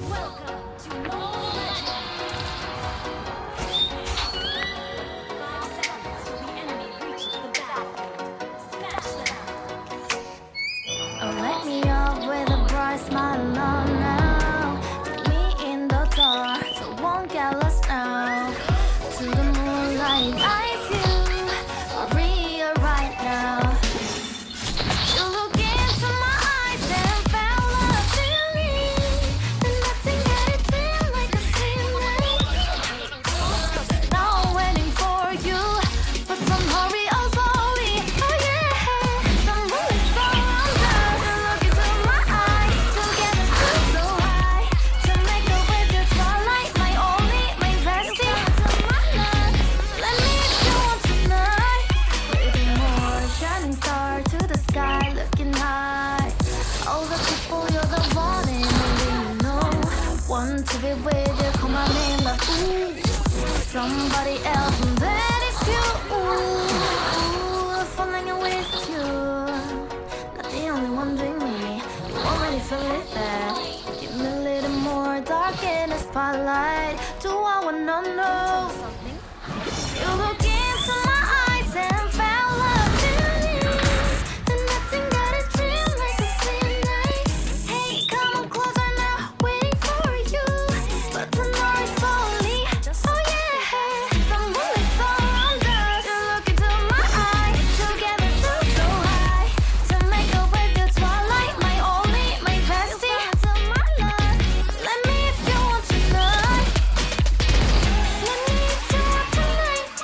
Welcome to Mobile Legends! 5 seconds till the enemy reaches the battlefield. Smash them! Oh, let me up with a bright smile on now. Put me in the dark, so won't get lost now. To the moonlight, lights you real right now. You look into my eyes and fell love to me. And nothing got it feel like a ceiling. Now I'm waiting for you, but don't hurry, oh slowly. Oh yeah, the moon is so under. You look into my eyes, together so high. To make a way through twilight, my only, my bestie. Let me if you want tonight. Waiting more, shining star to the sky, looking high. All the people, you're the one and only you know. Want to be with you, call my name like ooh. Somebody else, and then it's you. Ooh, falling in with you. Not the only one doing me. You already feel it there. Give me a little more dark in the spotlight. Do I wanna know? You look into my eyes and fell love to me. And nothing got a dream like a ceiling. Hey, come on closer now, waiting for you. But tonight slowly, oh yeah, the moon is so under. You look into my eyes, together so high. To make a way through twilight, my only, my bestie. Let me if you want tonight. Let me if you want tonight.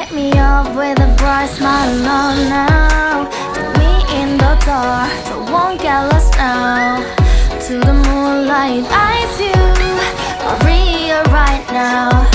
light me up with a bright smile on now. Put me in the dark, so won't get lost now. To the moonlight, eyes you are real right now.